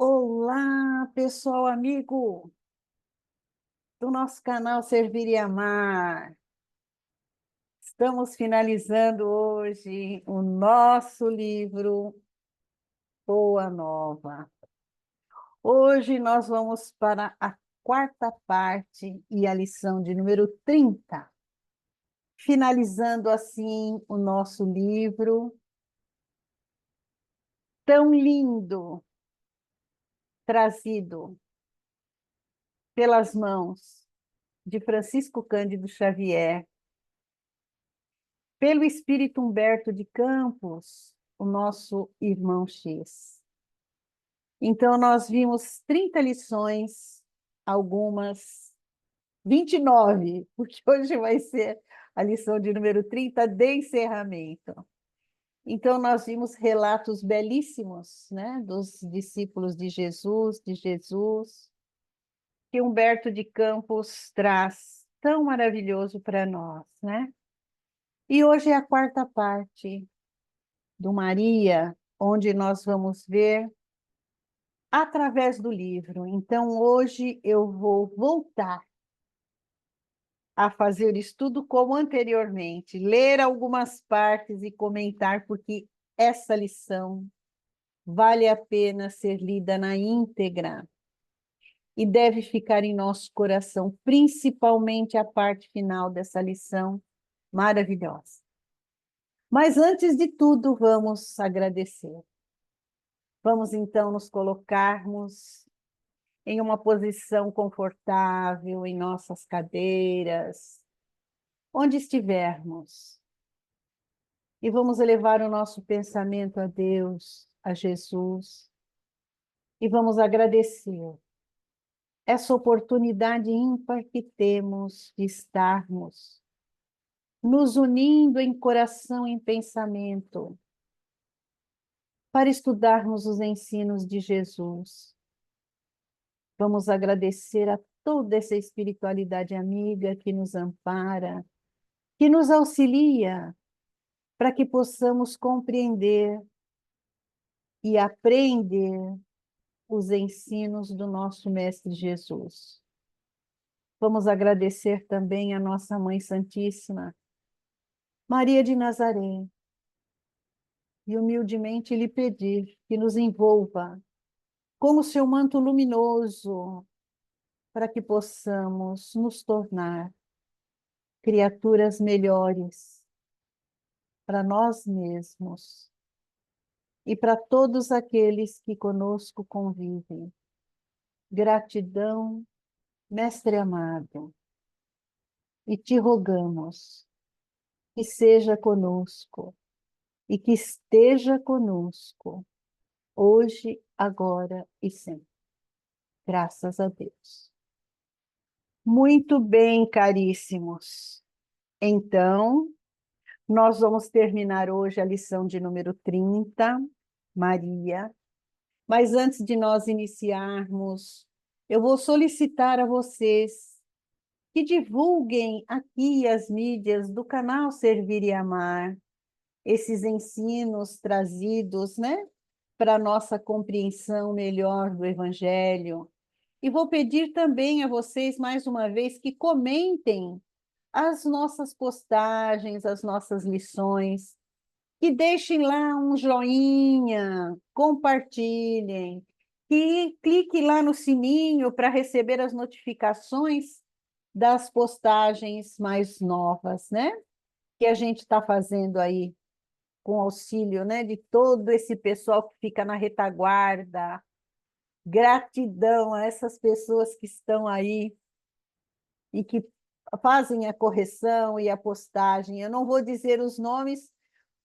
Olá, pessoal amigo do nosso canal Servir e Amar. Estamos finalizando hoje o nosso livro Boa Nova. Hoje nós vamos para a quarta parte e a lição de número 30, finalizando assim o nosso livro tão lindo, trazido pelas mãos de Francisco Cândido Xavier, pelo Espírito Humberto de Campos, o nosso irmão X. Então, nós vimos 30 lições, algumas 29, porque hoje vai ser a lição de número 30 de encerramento. Então, nós vimos relatos belíssimos, né, dos discípulos de Jesus, que Humberto de Campos traz tão maravilhoso para nós, né? E hoje é a quarta parte do Maria, onde nós vamos ver através do livro. Então, hoje eu vou voltar a fazer o estudo como anteriormente, ler algumas partes e comentar, porque essa lição vale a pena ser lida na íntegra e deve ficar em nosso coração, principalmente a parte final dessa lição maravilhosa. Mas antes de tudo, vamos agradecer. Vamos então nos colocarmos em uma posição confortável, em nossas cadeiras, onde estivermos. E vamos elevar o nosso pensamento a Deus, a Jesus, e vamos agradecer essa oportunidade ímpar que temos de estarmos nos unindo em coração e em pensamento para estudarmos os ensinos de Jesus. Vamos agradecer a toda essa espiritualidade amiga que nos ampara, que nos auxilia para que possamos compreender e aprender os ensinos do nosso Mestre Jesus. Vamos agradecer também a nossa Mãe Santíssima, Maria de Nazaré, e humildemente lhe pedir que nos envolva com o seu manto luminoso, para que possamos nos tornar criaturas melhores para nós mesmos e para todos aqueles que conosco convivem. Gratidão, Mestre amado, e te rogamos que seja conosco e que esteja conosco, hoje, agora e sempre. Graças a Deus. Muito bem, caríssimos. Então, nós vamos terminar hoje a lição de número 30, Maria. Mas antes de nós iniciarmos, eu vou solicitar a vocês que divulguem aqui as mídias do canal Servir e Amar, esses ensinos trazidos, né, para a nossa compreensão melhor do Evangelho. E vou pedir também a vocês, mais uma vez, que comentem as nossas postagens, as nossas lições, que deixem lá um joinha, compartilhem, que cliquem lá no sininho para receber as notificações das postagens mais novas, né? Que a gente está fazendo aí com auxílio, né, de todo esse pessoal que fica na retaguarda. Gratidão a essas pessoas que estão aí e que fazem a correção e a postagem. Eu não vou dizer os nomes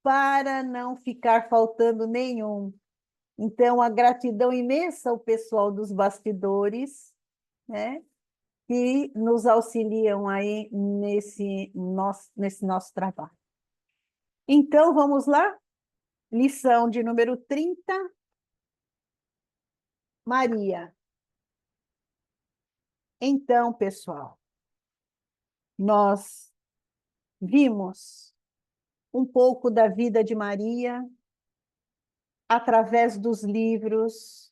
para não ficar faltando nenhum. Então, a gratidão imensa ao pessoal dos bastidores, né, que nos auxiliam aí nesse nosso trabalho. Então, vamos lá? Lição de número 30, Maria. Então, pessoal, nós vimos um pouco da vida de Maria através dos livros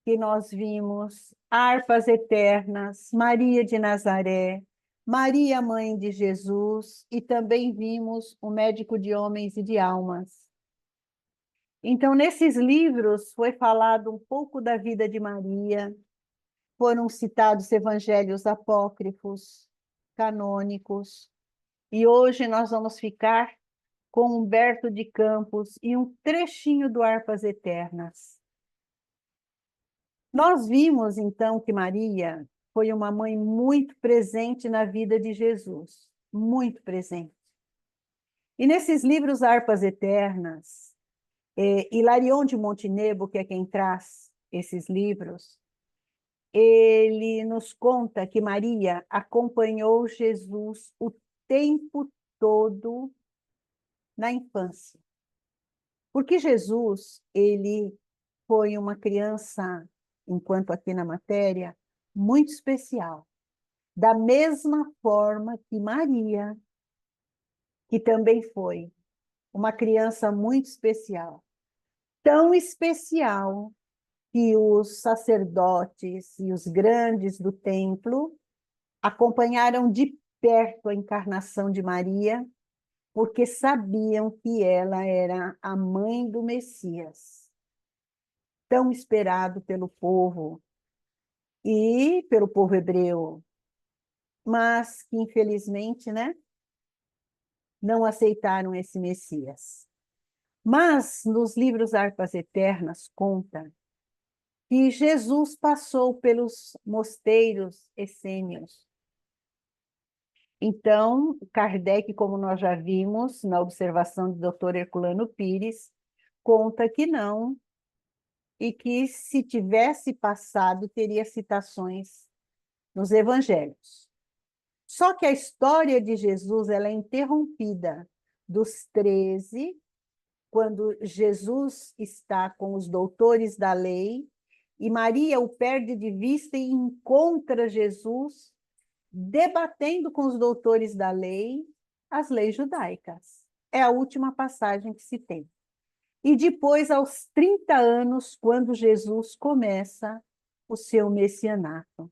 que nós vimos harpas eternas, Maria de Nazaré, Maria, mãe de Jesus, e também vimos o médico de homens e de almas. Então, nesses livros foi falado um pouco da vida de Maria, foram citados evangelhos apócrifos, canônicos, e hoje nós vamos ficar com Humberto de Campos e um trechinho do Harpas Eternas. Nós vimos, então, que Maria foi uma mãe muito presente na vida de Jesus, muito presente. E nesses livros Harpas Eternas, Hilarion de Montenegro, que é quem traz esses livros, ele nos conta que Maria acompanhou Jesus o tempo todo na infância. Porque Jesus, ele foi uma criança, enquanto aqui na matéria, muito especial. Da mesma forma que Maria, que também foi uma criança muito especial. Tão especial que os sacerdotes e os grandes do templo acompanharam de perto a encarnação de Maria, porque sabiam que ela era a mãe do Messias, tão esperado pelo povo e pelo povo hebreu, mas que infelizmente, né, não aceitaram esse Messias. Mas nos livros Harpas Eternas conta que Jesus passou pelos mosteiros essênios. Então, Kardec, como nós já vimos na observação do Dr. Herculano Pires, conta que não, e que se tivesse passado, teria citações nos evangelhos. Só que a história de Jesus ela é interrompida dos 13, quando Jesus está com os doutores da lei, e Maria o perde de vista e encontra Jesus debatendo com os doutores da lei as leis judaicas. É a última passagem que se tem. E depois, aos 30 anos, quando Jesus começa o seu messianato.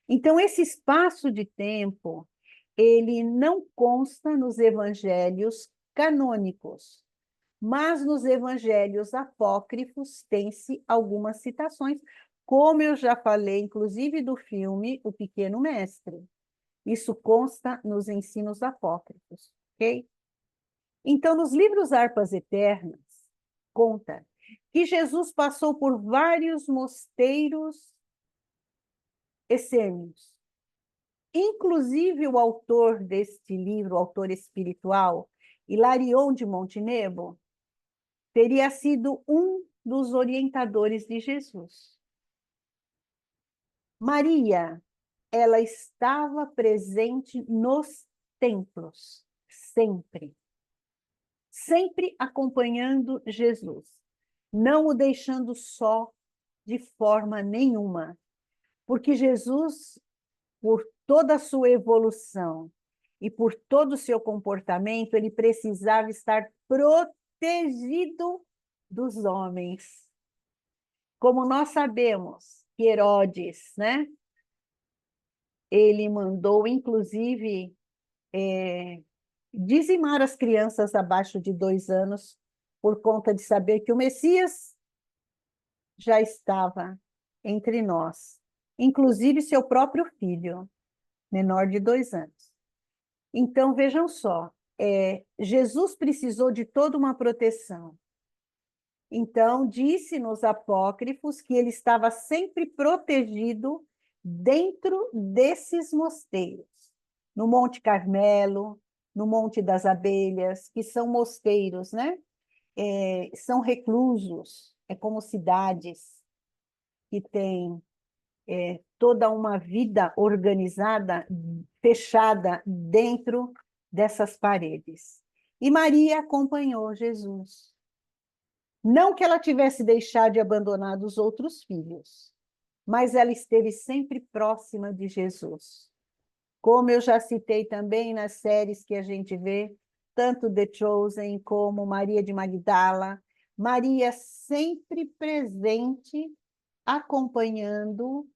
Então, esse espaço de tempo, ele não consta nos evangelhos canônicos, mas nos evangelhos apócrifos tem-se algumas citações, como eu já falei, inclusive do filme O Pequeno Mestre. Isso consta nos ensinos apócrifos, ok? Então, nos livros Harpas Eternas, conta que Jesus passou por vários mosteiros essênios. Inclusive, o autor deste livro, o autor espiritual, Hilarion de Montenegro, teria sido um dos orientadores de Jesus. Maria, ela estava presente nos templos, sempre. Sempre acompanhando Jesus, não o deixando só de forma nenhuma, porque Jesus, por toda a sua evolução e por todo o seu comportamento, ele precisava estar protegido dos homens. Como nós sabemos que Herodes, né? Ele mandou, inclusive, dizimar as crianças abaixo de 2 anos por conta de saber que o Messias já estava entre nós, inclusive seu próprio filho, menor de 2 anos. Então, vejam só, Jesus precisou de toda uma proteção. Então, disse nos apócrifos que ele estava sempre protegido dentro desses mosteiros, no Monte Carmelo, no Monte das Abelhas, que são mosteiros, né? São reclusos, é como cidades que têm toda uma vida organizada, fechada dentro dessas paredes. E Maria acompanhou Jesus. Não que ela tivesse deixado de abandonar os outros filhos, mas ela esteve sempre próxima de Jesus. Como eu já citei também nas séries que a gente vê, tanto The Chosen como Maria de Magdala, Maria sempre presente acompanhando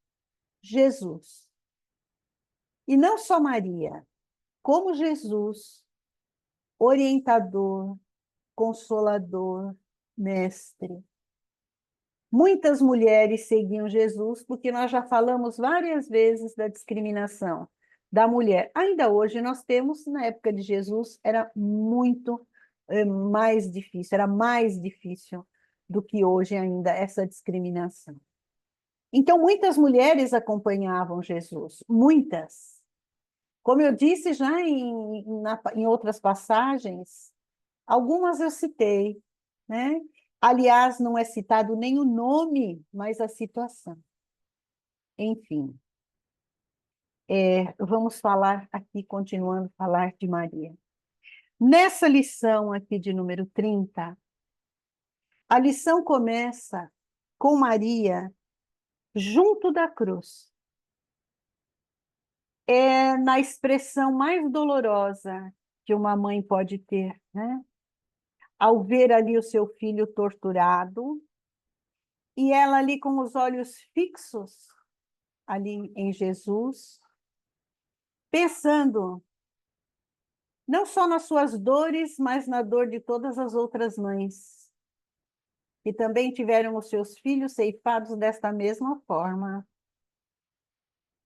Jesus. E não só Maria, como Jesus, orientador, consolador, mestre. Muitas mulheres seguiam Jesus, porque nós já falamos várias vezes da discriminação da mulher. Ainda hoje nós temos, na época de Jesus, era muito mais difícil, era mais difícil do que hoje ainda essa discriminação. Então, muitas mulheres acompanhavam Jesus, muitas. Como eu disse já em outras passagens, algumas eu citei, né? Aliás, não é citado nem o nome, mas a situação. Enfim, vamos falar aqui, continuando a falar de Maria. Nessa lição aqui de número 30, a lição começa com Maria junto da cruz. É na expressão mais dolorosa que uma mãe pode ter, né? Ao ver ali o seu filho torturado, e ela ali com os olhos fixos ali em Jesus, pensando não só nas suas dores, mas na dor de todas as outras mães, que também tiveram os seus filhos ceifados desta mesma forma.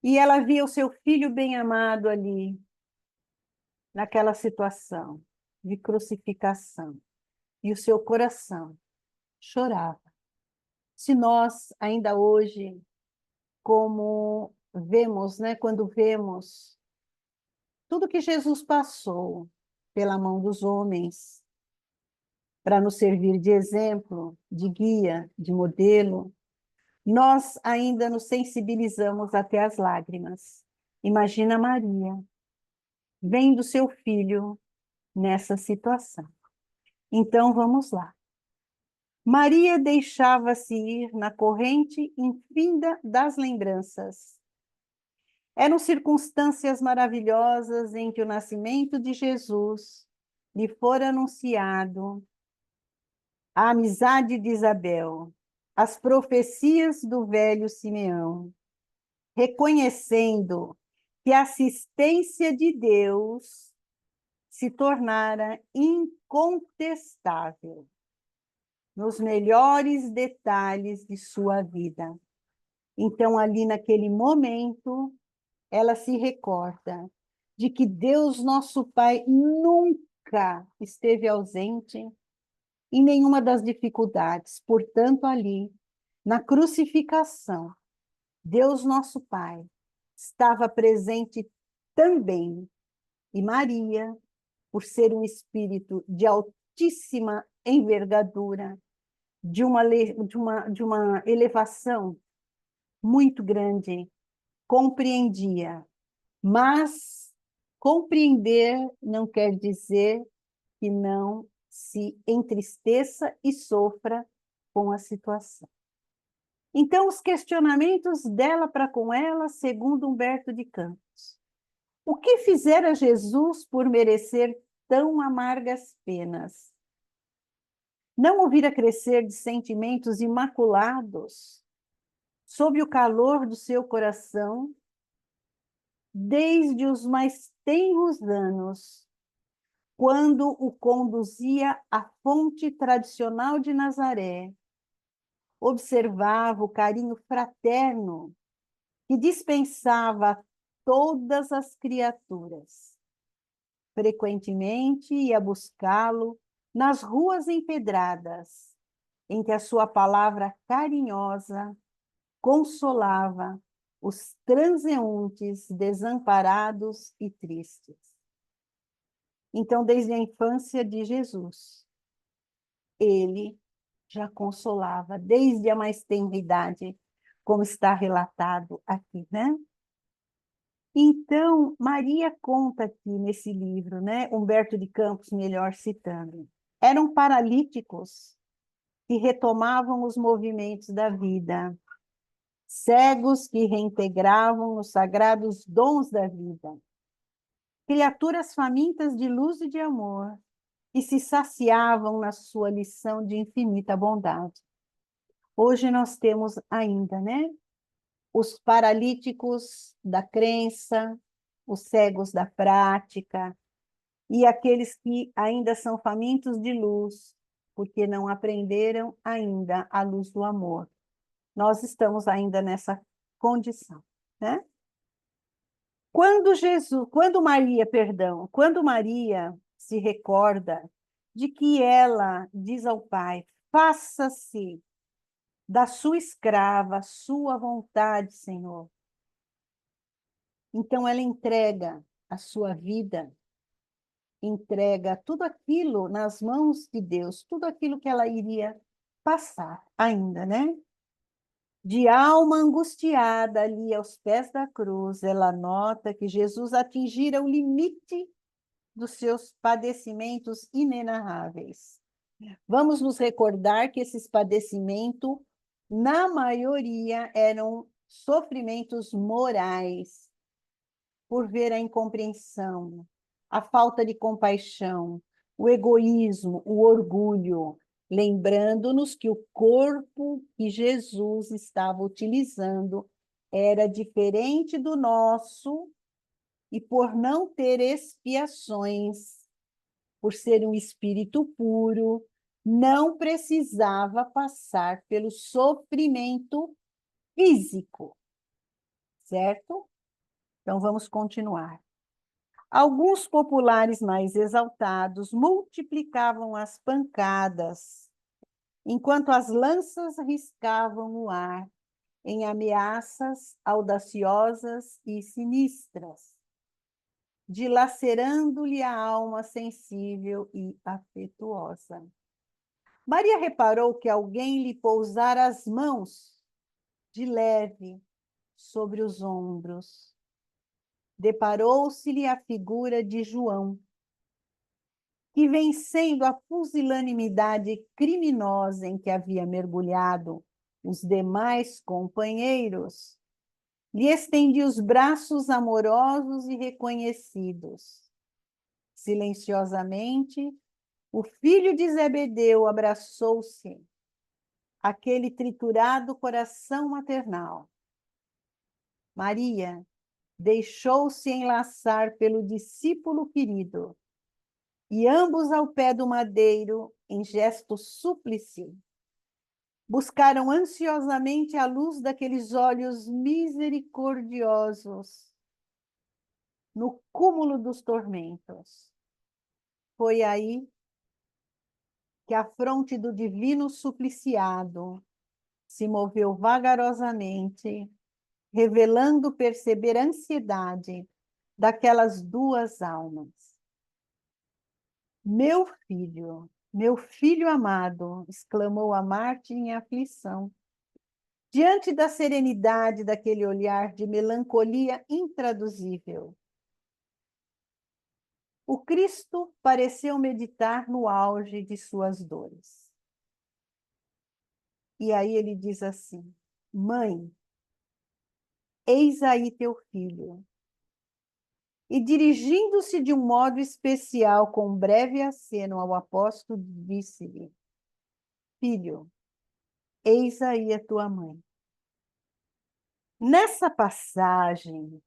E ela via o seu filho bem-amado ali, naquela situação de crucificação, e o seu coração chorava. Se nós, ainda hoje, como vemos, né, quando vemos tudo que Jesus passou pela mão dos homens, para nos servir de exemplo, de guia, de modelo, nós ainda nos sensibilizamos até as lágrimas. Imagina Maria, vendo seu filho nessa situação. Então, vamos lá. Maria deixava-se ir na corrente infinda das lembranças. Eram circunstâncias maravilhosas em que o nascimento de Jesus lhe fora anunciado, a amizade de Isabel, as profecias do velho Simeão, reconhecendo que a assistência de Deus se tornara incontestável nos melhores detalhes de sua vida. Então, ali naquele momento, ela se recorda de que Deus, nosso Pai, nunca esteve ausente em nenhuma das dificuldades. Portanto, ali, na crucificação, Deus, nosso Pai, estava presente também. E Maria, por ser um espírito de altíssima envergadura, de uma elevação muito grande, compreendia. Mas compreender não quer dizer que não se entristeça e sofra com a situação. Então, os questionamentos dela para com ela, segundo Humberto de Campos. O que fizera Jesus por merecer tão amargas penas? Não o vira crescer de sentimentos imaculados, sob o calor do seu coração, desde os mais tenros anos, quando o conduzia à fonte tradicional de Nazaré, observava o carinho fraterno que dispensava a todas as criaturas. Frequentemente ia buscá-lo nas ruas empedradas, em que a sua palavra carinhosa consolava os transeuntes desamparados e tristes. Então, desde a infância de Jesus, ele já consolava, desde a mais tenra idade, como está relatado aqui, né? Então, Maria conta aqui nesse livro, né? Humberto de Campos, melhor citando. Eram paralíticos que retomavam os movimentos da vida, cegos que reintegravam os sagrados dons da vida, criaturas famintas de luz e de amor, que se saciavam na sua lição de infinita bondade. Hoje nós temos ainda, né? Os paralíticos da crença, os cegos da prática, e aqueles que ainda são famintos de luz, porque não aprenderam ainda a luz do amor. Nós estamos ainda nessa condição, né? Quando Maria se recorda de que ela diz ao Pai: faça-se da sua escrava a sua vontade, Senhor. Então ela entrega a sua vida, entrega tudo aquilo nas mãos de Deus, tudo aquilo que ela iria passar ainda, né? De alma angustiada ali aos pés da cruz, ela nota que Jesus atingira o limite dos seus padecimentos inenarráveis. Vamos nos recordar que esses padecimentos, na maioria, eram sofrimentos morais, por ver a incompreensão, a falta de compaixão, o egoísmo, o orgulho, lembrando-nos que o corpo que Jesus estava utilizando era diferente do nosso e por não ter expiações, por ser um espírito puro, não precisava passar pelo sofrimento físico, certo? Então vamos continuar. Alguns populares mais exaltados multiplicavam as pancadas, enquanto as lanças riscavam o ar em ameaças audaciosas e sinistras, dilacerando-lhe a alma sensível e afetuosa. Maria reparou que alguém lhe pousara as mãos de leve sobre os ombros. Deparou-se-lhe a figura de João, que, vencendo a pusilanimidade criminosa em que havia mergulhado os demais companheiros, lhe estendia os braços amorosos e reconhecidos. Silenciosamente, o filho de Zebedeu abraçou-se àquele triturado coração maternal. Maria deixou-se enlaçar pelo discípulo querido, e ambos ao pé do madeiro, em gesto súplice, buscaram ansiosamente a luz daqueles olhos misericordiosos no cúmulo dos tormentos. Foi aí que a fronte do divino supliciado se moveu vagarosamente, revelando perceber a ansiedade daquelas duas almas. Meu filho amado, exclamou a Marte em aflição, diante da serenidade daquele olhar de melancolia intraduzível. O Cristo pareceu meditar no auge de suas dores. E aí ele diz assim: Mãe, eis aí teu filho. E dirigindo-se de um modo especial, com um breve aceno ao apóstolo, disse-lhe: Filho, eis aí a tua mãe. Nessa passagem,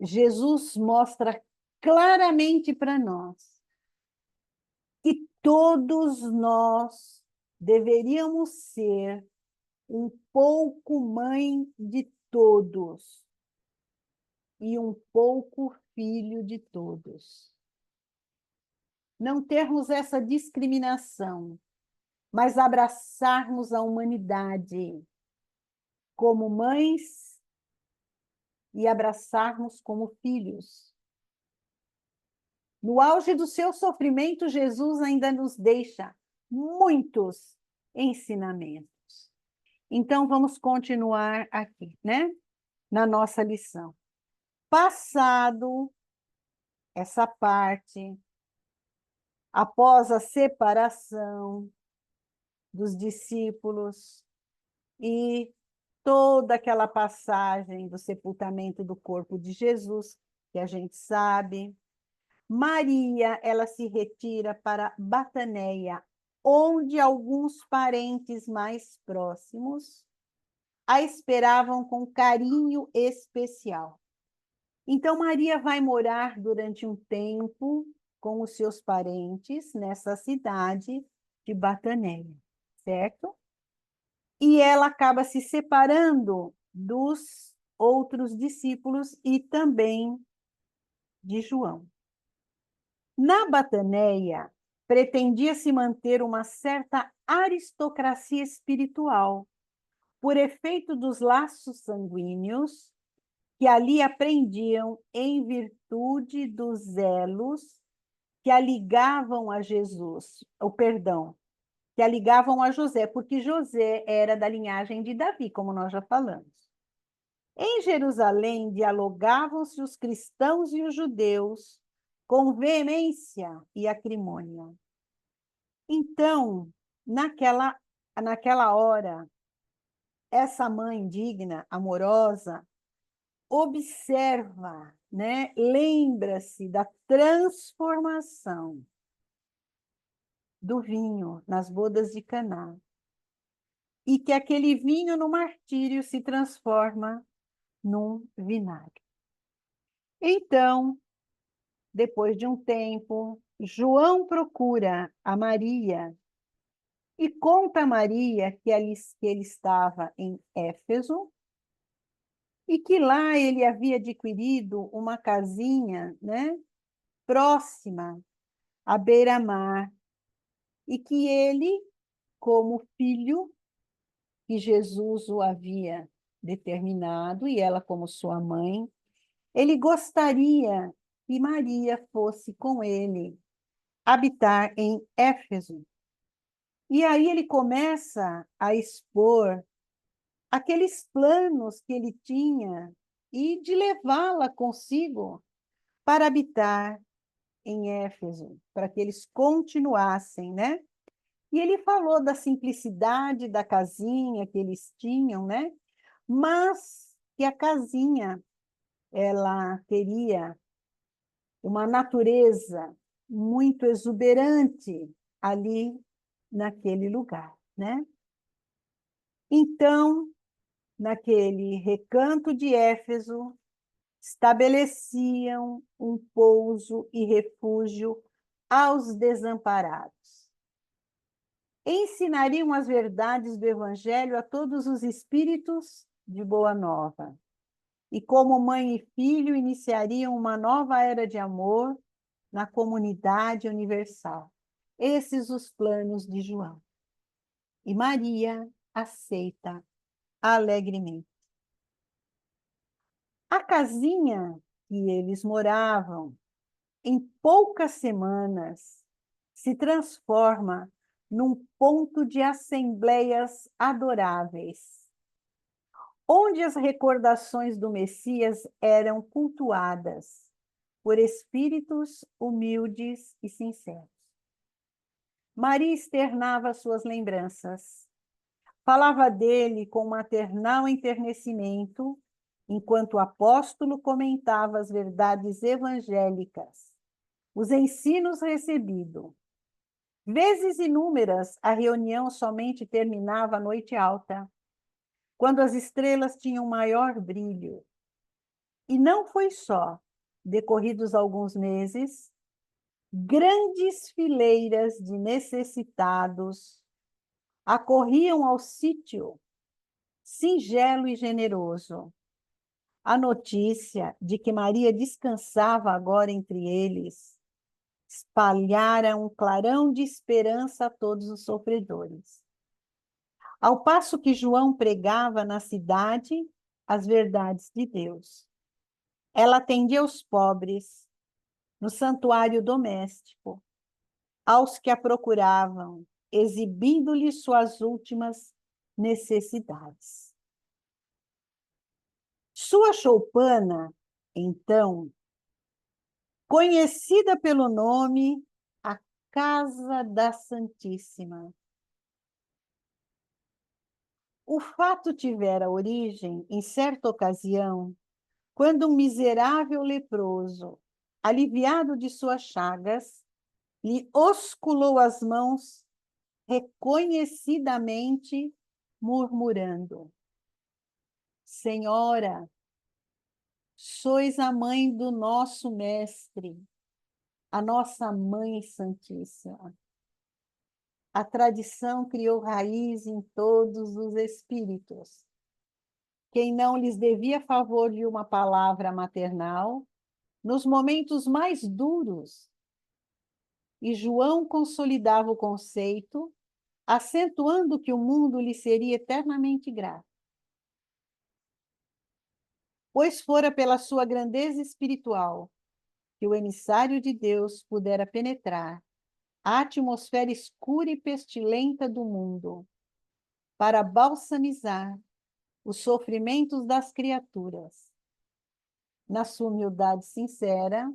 Jesus mostra claramente para nós que todos nós deveríamos ser um pouco mãe de todos e um pouco filho de todos. Não termos essa discriminação, mas abraçarmos a humanidade como mães e abraçarmos como filhos. No auge do seu sofrimento, Jesus ainda nos deixa muitos ensinamentos. Então, vamos continuar aqui, né? Na nossa lição. Passado essa parte, após a separação dos discípulos e toda aquela passagem do sepultamento do corpo de Jesus, que a gente sabe, Maria, ela se retira para Bataneia, onde alguns parentes mais próximos a esperavam com carinho especial. Então, Maria vai morar durante um tempo com os seus parentes nessa cidade de Bataneia, certo? E ela acaba se separando dos outros discípulos e também de João. Na Bataneia, pretendia-se manter uma certa aristocracia espiritual, por efeito dos laços sanguíneos que ali aprendiam em virtude dos elos que a ligavam a Jesus, o perdão, que a ligavam a José, porque José era da linhagem de Davi, como nós já falamos. Em Jerusalém dialogavam-se os cristãos e os judeus com veemência e acrimônia. Então, naquela hora, essa mãe digna, amorosa, observa, né? Lembra-se da transformação do vinho nas bodas de Caná. E que aquele vinho no martírio se transforma num vinagre. Então, depois de um tempo, João procura a Maria e conta a Maria que ele estava em Éfeso e que lá ele havia adquirido uma casinha, né, próxima à beira-mar, e que ele, como filho que Jesus o havia determinado, e ela como sua mãe, ele gostaria que Maria fosse com ele habitar em Éfeso. E aí ele começa a expor aqueles planos que ele tinha e de levá-la consigo para habitar em Éfeso, para que eles continuassem, né? E ele falou da simplicidade da casinha que eles tinham, né? Mas que a casinha ela teria uma natureza muito exuberante ali naquele lugar, né? Então, naquele recanto de Éfeso, estabeleciam um pouso e refúgio aos desamparados. Ensinariam as verdades do Evangelho a todos os espíritos de boa nova. E como mãe e filho, iniciariam uma nova era de amor na comunidade universal. Esses os planos de João. E Maria aceita alegremente. A casinha que eles moravam, em poucas semanas, se transforma num ponto de assembleias adoráveis, onde as recordações do Messias eram cultuadas por espíritos humildes e sinceros. Maria externava suas lembranças, falava dele com maternal enternecimento, enquanto o apóstolo comentava as verdades evangélicas, os ensinos recebidos. Vezes inúmeras, a reunião somente terminava à noite alta, quando as estrelas tinham maior brilho. E não foi só, decorridos alguns meses, grandes fileiras de necessitados acorriam ao sítio, singelo e generoso. A notícia de que Maria descansava agora entre eles espalhara um clarão de esperança a todos os sofredores. Ao passo que João pregava na cidade as verdades de Deus, ela atendia os pobres no santuário doméstico, aos que a procuravam, exibindo-lhes suas últimas necessidades. Sua choupana, então, conhecida pelo nome A Casa da Santíssima. O fato tivera origem, em certa ocasião, quando um miserável leproso, aliviado de suas chagas, lhe osculou as mãos reconhecidamente murmurando: Senhora, sois a mãe do nosso mestre, a nossa Mãe Santíssima. A tradição criou raiz em todos os espíritos. Quem não lhes devia favor de uma palavra maternal, nos momentos mais duros, e João consolidava o conceito, acentuando que o mundo lhe seria eternamente grato. Pois fora pela sua grandeza espiritual que o emissário de Deus pudera penetrar a atmosfera escura e pestilenta do mundo, para balsamizar os sofrimentos das criaturas. Na sua humildade sincera,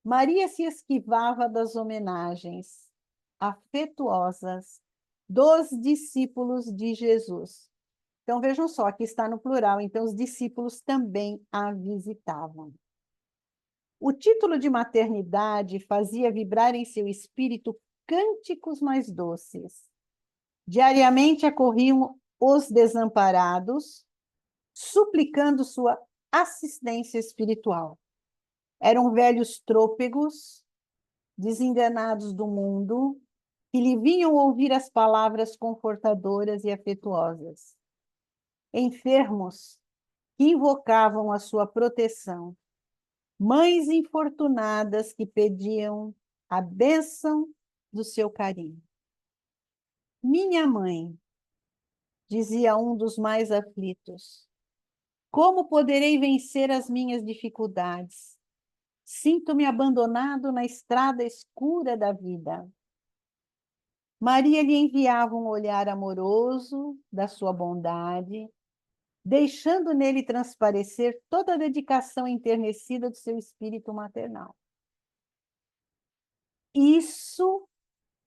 Maria se esquivava das homenagens afetuosas dos discípulos de Jesus. Então, vejam só, aqui está no plural, então os discípulos também a visitavam. O título de maternidade fazia vibrar em seu espírito cânticos mais doces. Diariamente acorriam os desamparados, suplicando sua assistência espiritual. Eram velhos trôpegos, desenganados do mundo, que lhe vinham ouvir as palavras confortadoras e afetuosas. Enfermos que invocavam a sua proteção. Mães infortunadas que pediam a bênção do seu carinho. Minha mãe, dizia um dos mais aflitos, como poderei vencer as minhas dificuldades? Sinto-me abandonado na estrada escura da vida. Maria lhe enviava um olhar amoroso da sua bondade, deixando nele transparecer toda a dedicação enternecida do seu espírito maternal. Isso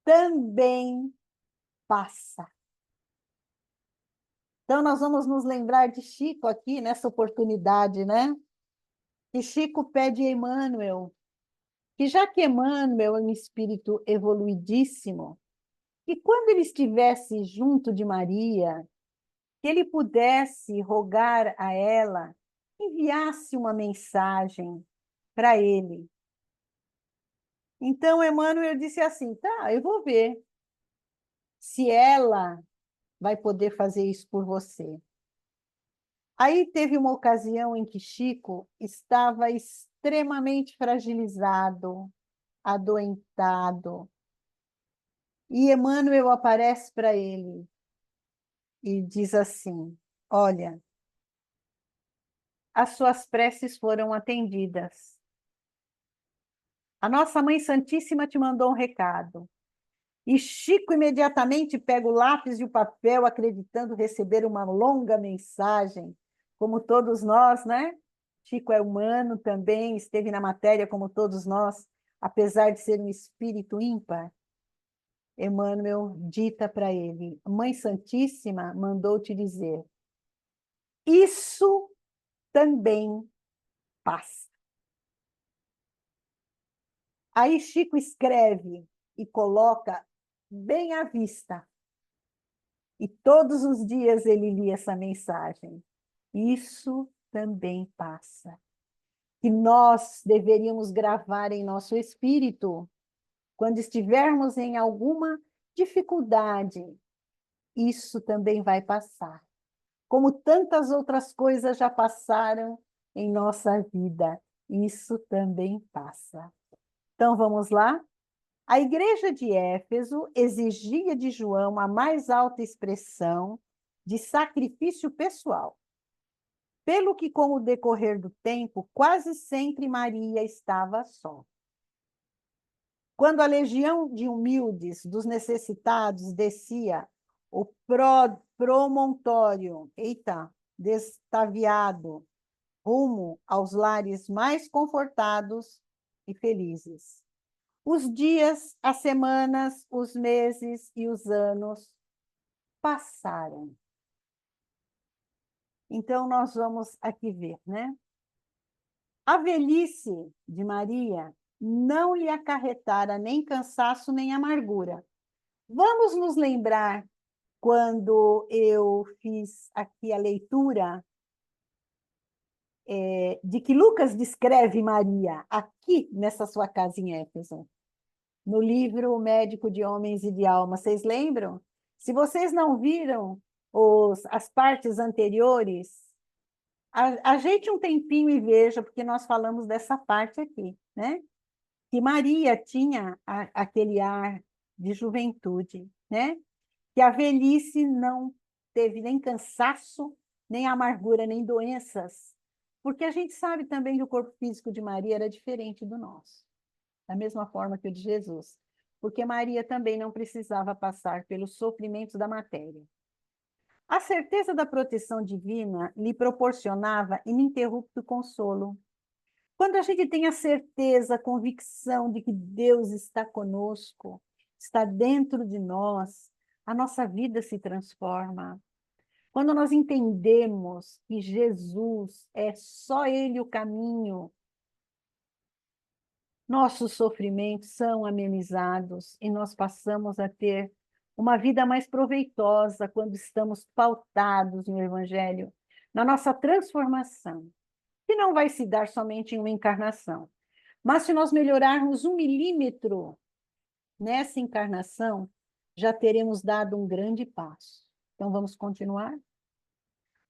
também passa. Então, nós vamos nos lembrar de Chico aqui, nessa oportunidade, né? E Chico pede a Emmanuel, que já que Emmanuel é um espírito evoluidíssimo, que quando ele estivesse junto de Maria, que ele pudesse rogar a ela, enviasse uma mensagem para ele. Então, Emmanuel disse assim, tá, eu vou ver se ela vai poder fazer isso por você. Aí teve uma ocasião em que Chico estava extremamente fragilizado, adoentado, e Emmanuel aparece para ele e diz assim, olha, as suas preces foram atendidas. A nossa Mãe Santíssima te mandou um recado. E Chico imediatamente pega o lápis e o papel, acreditando receber uma longa mensagem, como todos nós, né? Chico é humano também, esteve na matéria como todos nós, apesar de ser um espírito ímpar. Emmanuel dita para ele, Mãe Santíssima mandou te dizer, isso também passa. Aí Chico escreve e coloca bem à vista. E todos os dias ele lia essa mensagem. Isso também passa. Que nós deveríamos gravar em nosso espírito, quando estivermos em alguma dificuldade, isso também vai passar. Como tantas outras coisas já passaram em nossa vida, isso também passa. Então vamos lá? A igreja de Éfeso exigia de João a mais alta expressão de sacrifício pessoal, pelo que, com o decorrer do tempo, quase sempre Maria estava só. Quando a legião de humildes, dos necessitados, descia o promontório, destaviado, rumo aos lares mais confortados e felizes. Os dias, as semanas, os meses e os anos passaram. Então, nós vamos aqui ver, né? A velhice de Maria não lhe acarretara nem cansaço nem amargura, Vamos nos lembrar quando eu fiz aqui a leitura de que Lucas descreve Maria aqui nessa sua casa em Éfeso, no livro O Médico de Homens e de Alma. Vocês lembram? Se vocês não viram as partes anteriores, ajeite um tempinho e veja, porque nós falamos dessa parte aqui, né? Que Maria tinha aquele ar de juventude, né? Que a velhice não teve nem cansaço, nem amargura, nem doenças, porque a gente sabe também que o corpo físico de Maria era diferente do nosso, da mesma forma que o de Jesus, porque Maria também não precisava passar pelos sofrimentos da matéria. A certeza da proteção divina lhe proporcionava ininterrupto consolo. Quando a gente tem a certeza, a convicção de que Deus está conosco, está dentro de nós, a nossa vida se transforma. Quando nós entendemos que Jesus é só Ele o caminho, nossos sofrimentos são amenizados e nós passamos a ter uma vida mais proveitosa quando estamos pautados no Evangelho, na nossa transformação, que não vai se dar somente em uma encarnação. Mas se nós melhorarmos 1 milímetro nessa encarnação, já teremos dado um grande passo. Então, vamos continuar?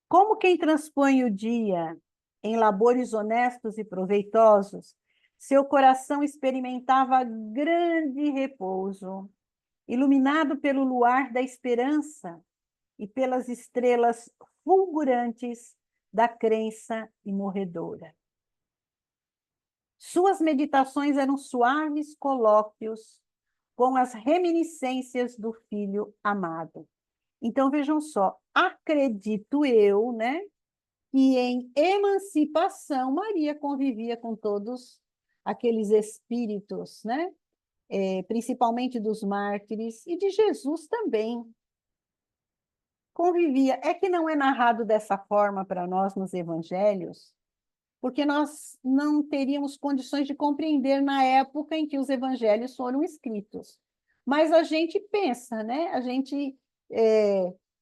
Como quem transpõe o dia em labores honestos e proveitosos, seu coração experimentava grande repouso, iluminado pelo luar da esperança e pelas estrelas fulgurantes da crença imorredora. Suas meditações eram suaves colóquios com as reminiscências do filho amado. Então, vejam só, acredito eu, né, que em emancipação Maria convivia com todos aqueles espíritos, né, principalmente dos mártires e de Jesus também. Convivia. É que não é narrado dessa forma para nós nos evangelhos, porque nós não teríamos condições de compreender na época em que os evangelhos foram escritos. Mas a gente pensa, né?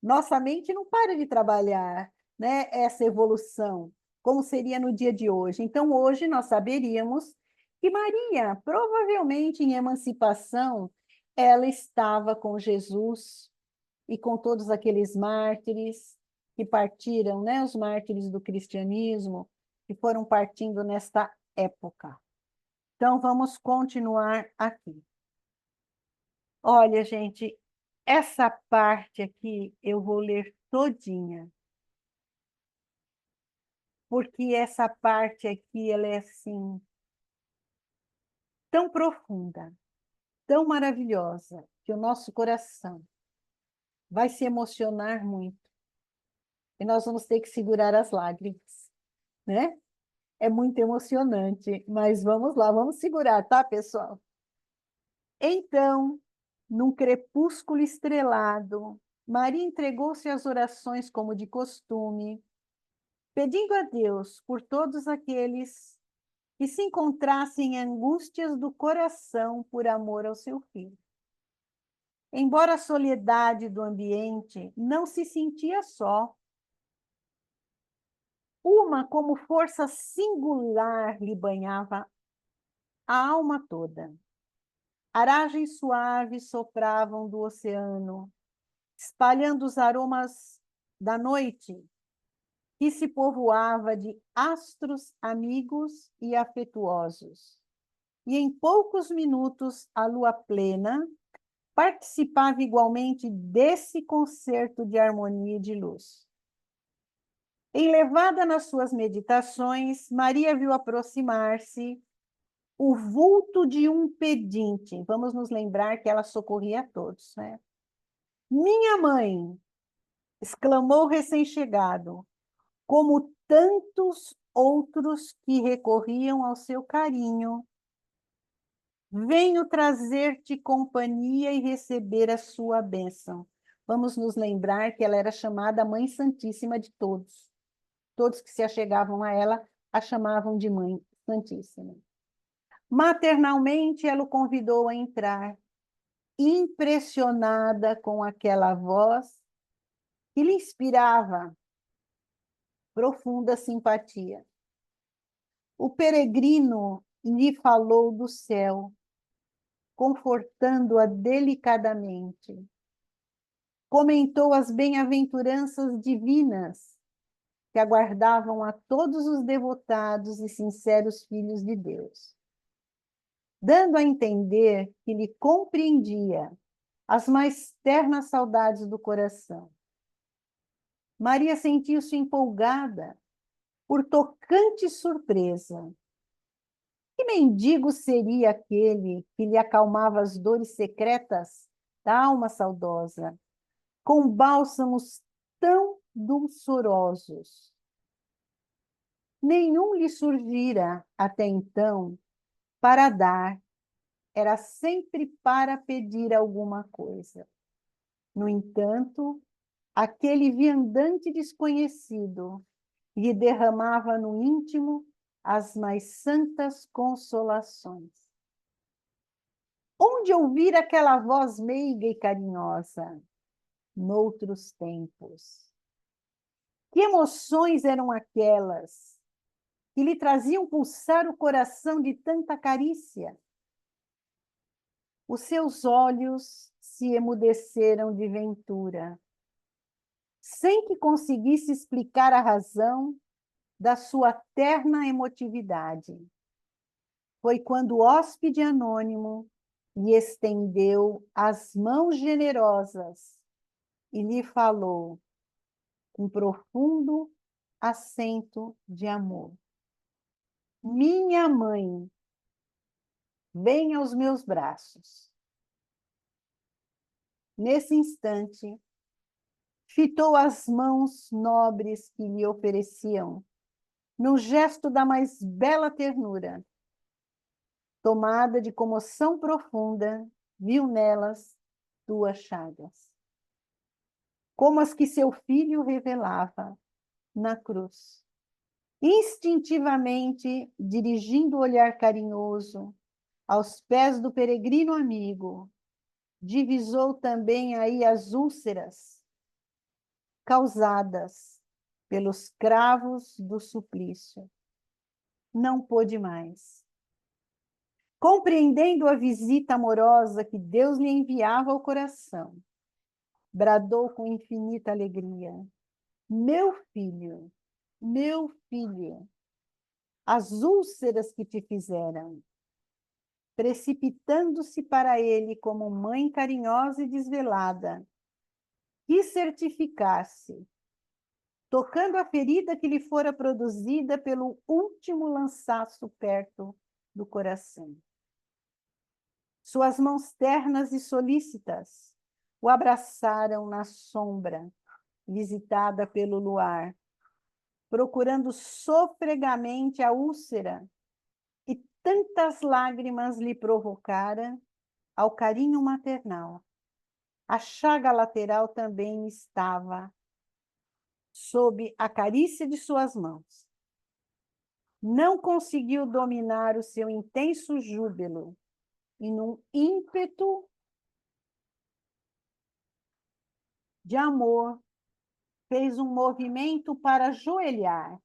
Nossa mente não para de trabalhar, né? Essa evolução, como seria no dia de hoje. Então, hoje nós saberíamos que Maria, provavelmente em emancipação, ela estava com Jesus e com todos aqueles mártires que partiram, né? Os mártires do cristianismo, que foram partindo nesta época. Então, vamos continuar aqui. Olha, gente, essa parte aqui eu vou ler todinha, porque essa parte aqui, ela é assim, tão profunda, tão maravilhosa, que o nosso coração vai se emocionar muito, e nós vamos ter que segurar as lágrimas, né? É muito emocionante, mas vamos lá, vamos segurar, tá, pessoal? Então, num crepúsculo estrelado, Maria entregou-se às orações como de costume, pedindo a Deus por todos aqueles que se encontrassem em angústias do coração por amor ao seu filho. Embora a soledade do ambiente, não se sentia só. Uma como força singular lhe banhava a alma toda. Aragens suaves sopravam do oceano, espalhando os aromas da noite, que se povoava de astros amigos e afetuosos. E em poucos minutos a lua plena participava igualmente desse concerto de harmonia e de luz. Enlevada nas suas meditações, Maria viu aproximar-se o vulto de um pedinte. Vamos nos lembrar que ela socorria a todos, né? Minha mãe, exclamou o recém-chegado, como tantos outros que recorriam ao seu carinho, venho trazer-te companhia e receber a sua bênção. Vamos nos lembrar que ela era chamada Mãe Santíssima de todos. Todos que se achegavam a ela a chamavam de Mãe Santíssima. Maternalmente, ela o convidou a entrar. impressionada com aquela voz que lhe inspirava profunda simpatia. O peregrino lhe falou do céu, confortando-a delicadamente. Comentou as bem-aventuranças divinas que aguardavam a todos os devotados e sinceros filhos de Deus, dando a entender que lhe compreendia as mais ternas saudades do coração. Maria sentiu-se empolgada por tocante surpresa. Que mendigo seria aquele que lhe acalmava as dores secretas da alma saudosa, com bálsamos tão dulçorosos? Nenhum lhe surgira até então para dar, era sempre para pedir alguma coisa. No entanto, aquele viandante desconhecido lhe derramava no íntimo as mais santas consolações. Onde ouvir aquela voz meiga e carinhosa? Noutros tempos. Que emoções eram aquelas que lhe traziam pulsar o coração de tanta carícia? Os seus olhos se emudeceram de ventura, sem que conseguisse explicar a razão da sua terna emotividade. Foi quando o hóspede anônimo lhe estendeu as mãos generosas e lhe falou com profundo acento de amor: minha mãe, venha aos meus braços. Nesse instante, fitou as mãos nobres que lhe ofereciam, num gesto da mais bela ternura. Tomada de comoção profunda, viu nelas 2 chagas, como as que seu filho revelava na cruz. Instintivamente, dirigindo o olhar carinhoso aos pés do peregrino amigo, divisou também aí as úlceras causadas pelos cravos do suplício. Não pôde mais. Compreendendo a visita amorosa que Deus lhe enviava ao coração, bradou com infinita alegria: meu filho, as úlceras que te fizeram, precipitando-se para ele como mãe carinhosa e desvelada, que certificasse, tocando a ferida que lhe fora produzida pelo último lançaço perto do coração. Suas mãos ternas e solícitas o abraçaram na sombra, visitada pelo luar, procurando sofregamente a úlcera, e tantas lágrimas lhe provocara ao carinho maternal. A chaga lateral também estava sob a carícia de suas mãos. Não conseguiu dominar o seu intenso júbilo e, num ímpeto de amor, fez um movimento para ajoelhar.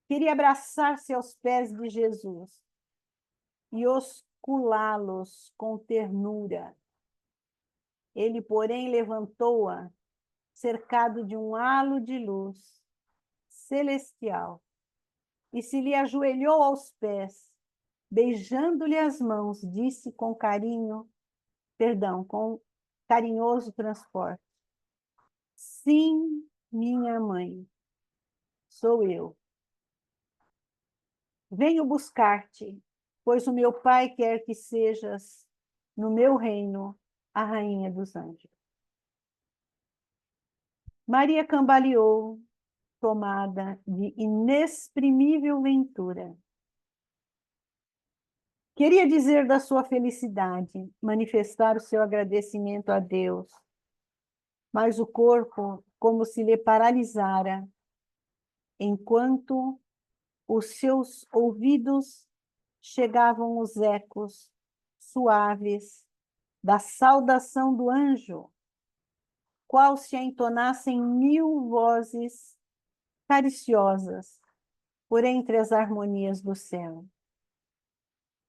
Queria abraçar-se aos pés de Jesus e osculá-los com ternura. Ele, porém, levantou-a, cercado de um halo de luz celestial, e se lhe ajoelhou aos pés, beijando-lhe as mãos, disse com com carinhoso transporte: sim, minha mãe, sou eu. Venho buscar-te, pois o meu Pai quer que sejas, no meu reino, a rainha dos anjos. Maria cambaleou, tomada de inexprimível ventura. Queria dizer da sua felicidade, manifestar o seu agradecimento a Deus, mas o corpo como se lhe paralisara, enquanto os seus ouvidos chegavam os ecos suaves da saudação do anjo, qual se a entonassem 1000 vozes cariciosas por entre as harmonias do céu.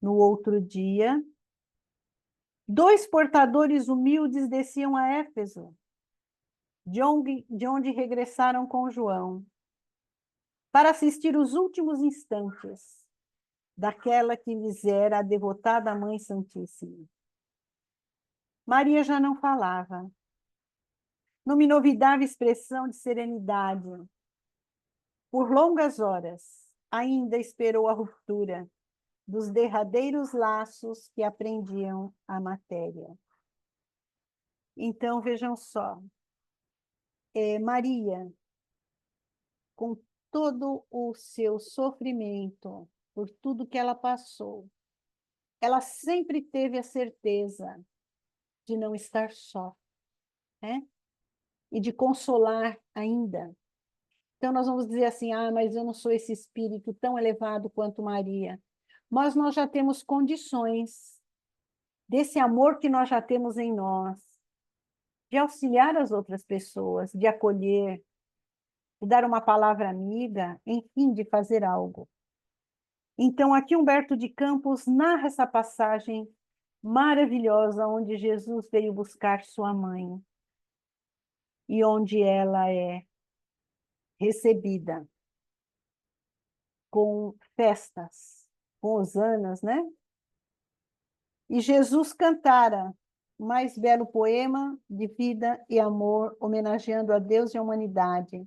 No outro dia, 2 portadores humildes desciam a Éfeso, de onde regressaram com João, para assistir os últimos instantes daquela que lhes era a devotada Mãe Santíssima. Maria já não falava, numa inovidável expressão de serenidade. Por longas horas, ainda esperou a ruptura dos derradeiros laços que aprendiam a matéria. Então, vejam só, Maria, com todo o seu sofrimento, por tudo que ela passou, ela sempre teve a certeza de não estar só, né? E de consolar ainda. Então, nós vamos dizer assim, mas eu não sou esse espírito tão elevado quanto Maria. Mas nós já temos condições desse amor que nós já temos em nós, de auxiliar as outras pessoas, de acolher, de dar uma palavra amiga, enfim, de fazer algo. Então, aqui Humberto de Campos narra essa passagem maravilhosa onde Jesus veio buscar sua mãe e onde ela é recebida com festas, com hosanas, né? E Jesus cantara o mais belo poema de vida e amor, homenageando a Deus e a humanidade.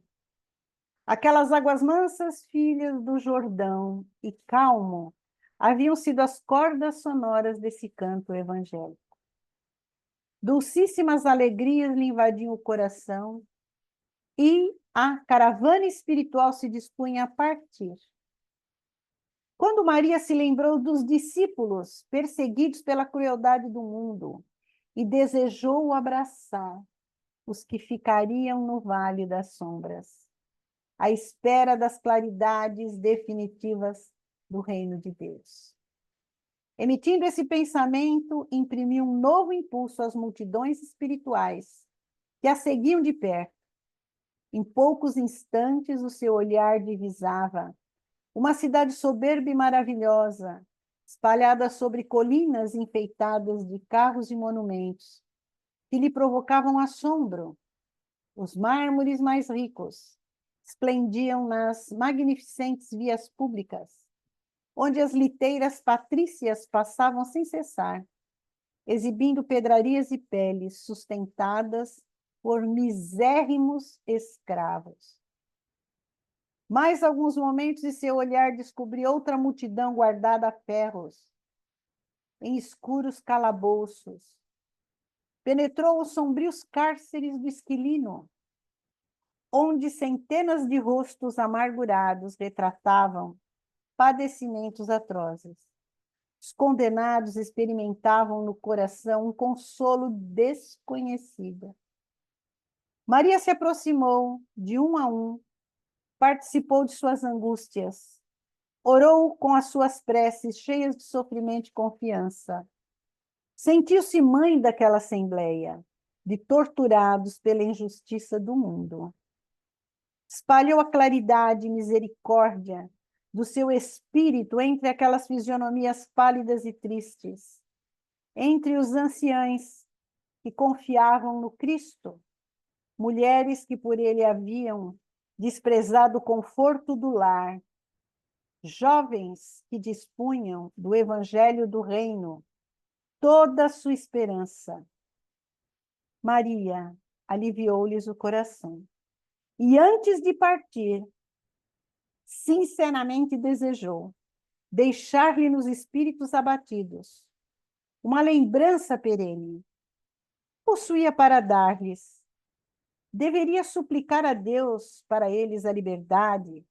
Aquelas águas mansas, filhas do Jordão, e calmo, haviam sido as cordas sonoras desse canto evangélico. Dulcíssimas alegrias lhe invadiam o coração, e a caravana espiritual se dispunha a partir. Quando Maria se lembrou dos discípulos perseguidos pela crueldade do mundo e desejou abraçar os que ficariam no vale das sombras, à espera das claridades definitivas do reino de Deus. Emitindo esse pensamento, imprimiu um novo impulso às multidões espirituais que a seguiam de perto. Em poucos instantes, o seu olhar divisava uma cidade soberba e maravilhosa, espalhada sobre colinas enfeitadas de carros e monumentos, que lhe provocavam assombro. Os mármores mais ricos esplendiam nas magnificentes vias públicas, onde as liteiras patrícias passavam sem cessar, exibindo pedrarias e peles sustentadas por misérrimos escravos. Mais alguns momentos e seu olhar descobriu outra multidão guardada a ferros, em escuros calabouços. Penetrou os sombrios cárceres do Esquilino, onde centenas de rostos amargurados retratavam padecimentos atrozes. Os condenados experimentavam no coração um consolo desconhecido. Maria se aproximou de um a um, participou de suas angústias, orou com as suas preces cheias de sofrimento e confiança. Sentiu-se mãe daquela assembleia, de torturados pela injustiça do mundo. Espalhou a claridade e misericórdia do seu espírito entre aquelas fisionomias pálidas e tristes, entre os anciães que confiavam no Cristo, mulheres que por ele haviam desprezado o conforto do lar, jovens que dispunham do evangelho do reino toda a sua esperança. Maria aliviou-lhes o coração. E antes de partir, sinceramente desejou deixar-lhe nos espíritos abatidos uma lembrança perene. Possuía para dar-lhes. Deveria suplicar a Deus para eles a liberdade.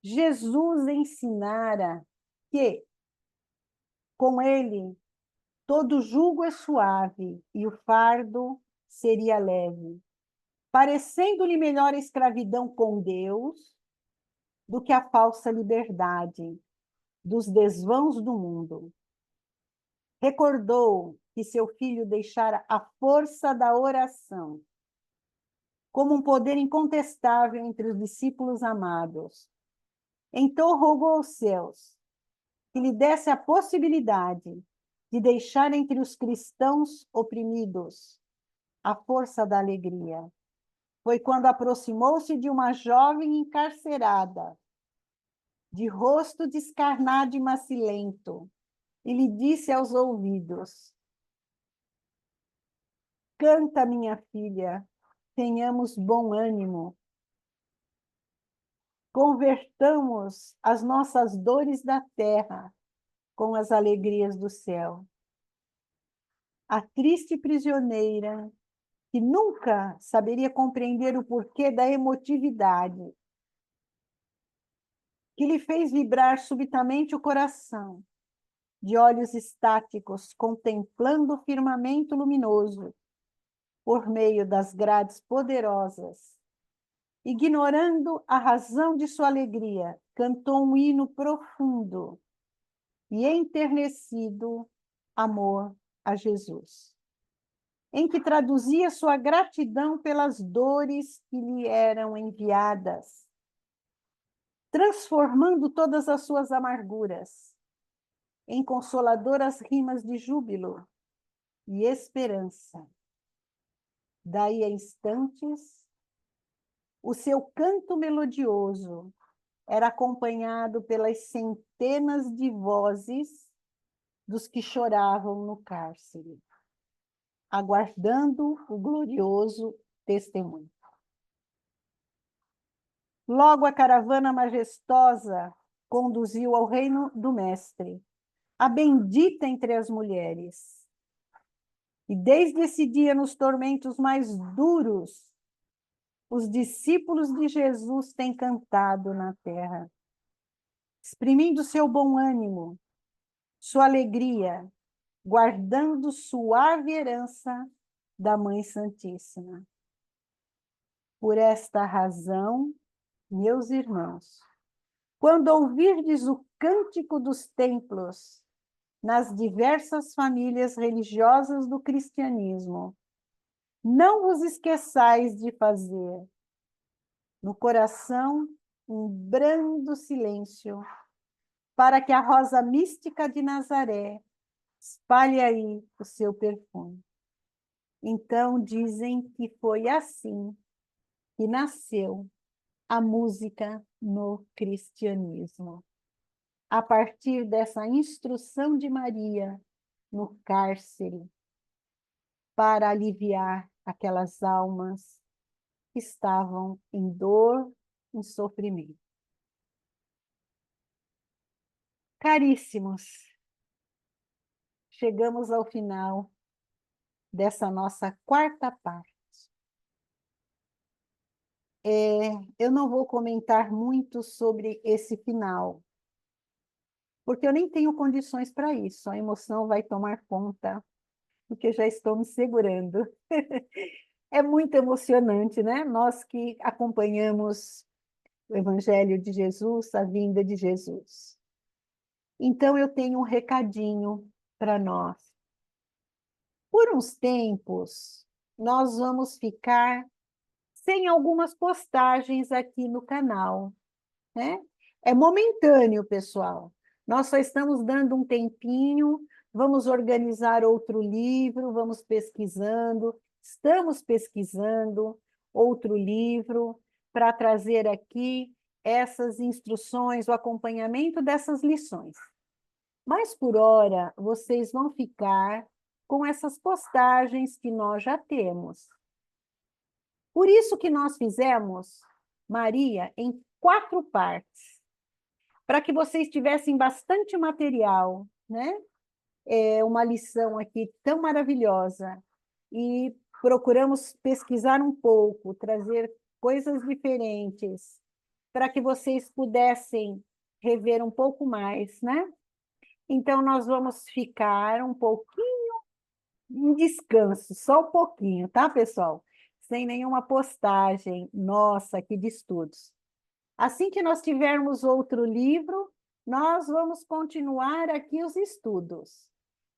Jesus ensinara que, com ele, todo jugo é suave e o fardo seria leve, parecendo-lhe melhor a escravidão com Deus do que a falsa liberdade dos desvãos do mundo. Recordou que seu filho deixara a força da oração como um poder incontestável entre os discípulos amados. Então rogou aos céus que lhe desse a possibilidade de deixar entre os cristãos oprimidos a força da alegria. Foi quando aproximou-se de uma jovem encarcerada, de rosto descarnado e macilento, e lhe disse aos ouvidos: canta, minha filha, tenhamos bom ânimo. Convertamos as nossas dores da terra com as alegrias do céu. A triste prisioneira, que nunca saberia compreender o porquê da emotividade, que lhe fez vibrar subitamente o coração, de olhos estáticos, contemplando o firmamento luminoso, por meio das grades poderosas, ignorando a razão de sua alegria, cantou um hino profundo e enternecido amor a Jesus, em que traduzia sua gratidão pelas dores que lhe eram enviadas, transformando todas as suas amarguras em consoladoras rimas de júbilo e esperança. Daí a instantes, o seu canto melodioso era acompanhado pelas centenas de vozes dos que choravam no cárcere, aguardando o glorioso testemunho. Logo a caravana majestosa conduziu ao reino do Mestre, a bendita entre as mulheres. E desde esse dia, nos tormentos mais duros, os discípulos de Jesus têm cantado na terra, exprimindo seu bom ânimo, sua alegria, guardando suave herança da Mãe Santíssima. Por esta razão, meus irmãos, quando ouvirdes o cântico dos templos nas diversas famílias religiosas do cristianismo, não vos esqueçais de fazer no coração um brando silêncio, para que a rosa mística de Nazaré espalhe aí o seu perfume. Então dizem que foi assim que nasceu a música no cristianismo, a partir dessa instrução de Maria no cárcere, para aliviar aquelas almas que estavam em dor, em sofrimento. Caríssimos, chegamos ao final dessa nossa quarta parte. Eu não vou comentar muito sobre esse final, porque eu nem tenho condições para isso. A emoção vai tomar conta, porque já estou me segurando. É muito emocionante, né? Nós que acompanhamos o Evangelho de Jesus, a vinda de Jesus. Então, eu tenho um recadinho para nós. Por uns tempos, nós vamos ficar sem algumas postagens aqui no canal, né? É momentâneo, pessoal. Nós só estamos dando um tempinho, vamos organizar outro livro, vamos pesquisando, estamos pesquisando outro livro para trazer aqui essas instruções, o acompanhamento dessas lições. Mas, por hora, vocês vão ficar com essas postagens que nós já temos. Por isso que nós fizemos, Maria, em 4 partes, para que vocês tivessem bastante material, né? É uma lição aqui tão maravilhosa. E procuramos pesquisar um pouco, trazer coisas diferentes, para que vocês pudessem rever um pouco mais, né? Então, nós vamos ficar um pouquinho em descanso, só um pouquinho, tá, pessoal? Sem nenhuma postagem nossa aqui de estudos. Assim que nós tivermos outro livro, nós vamos continuar aqui os estudos.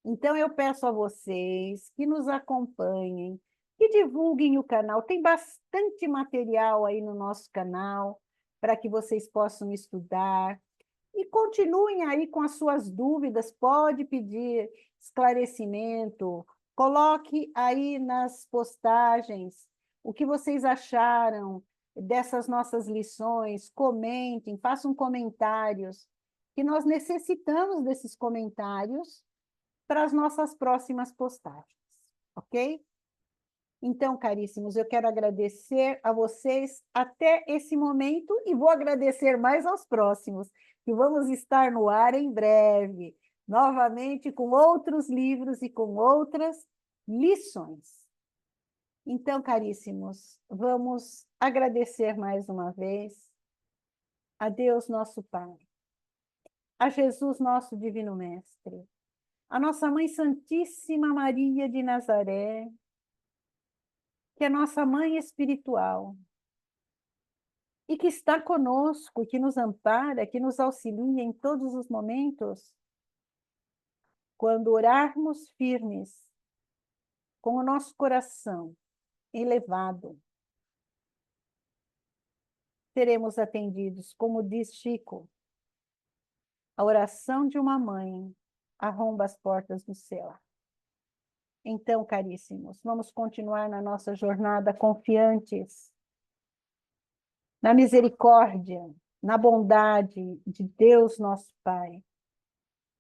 Então, eu peço a vocês que nos acompanhem, que divulguem o canal. Tem bastante material aí no nosso canal para que vocês possam estudar. E continuem aí com as suas dúvidas, pode pedir esclarecimento, coloque aí nas postagens o que vocês acharam dessas nossas lições, comentem, façam comentários, que nós necessitamos desses comentários para as nossas próximas postagens, ok? Então, caríssimos, eu quero agradecer a vocês até esse momento e vou agradecer mais aos próximos, que vamos estar no ar em breve, novamente com outros livros e com outras lições. Então, caríssimos, vamos agradecer mais uma vez a Deus, nosso Pai, a Jesus, nosso Divino Mestre, a nossa Mãe Santíssima Maria de Nazaré, que é nossa mãe espiritual, e que está conosco, que nos ampara, que nos auxilia em todos os momentos, quando orarmos firmes, com o nosso coração elevado, seremos atendidos, como diz Chico, a oração de uma mãe arromba as portas do céu. Então, caríssimos, vamos continuar na nossa jornada confiantes, na misericórdia, na bondade de Deus, nosso Pai,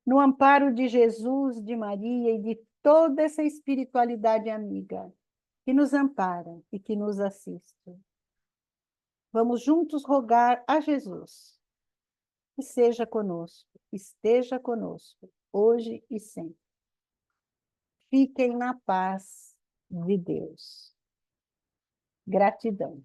no amparo de Jesus, de Maria e de toda essa espiritualidade amiga que nos ampara e que nos assiste. Vamos juntos rogar a Jesus que seja conosco, esteja conosco, hoje e sempre. Fiquem na paz de Deus. Gratidão.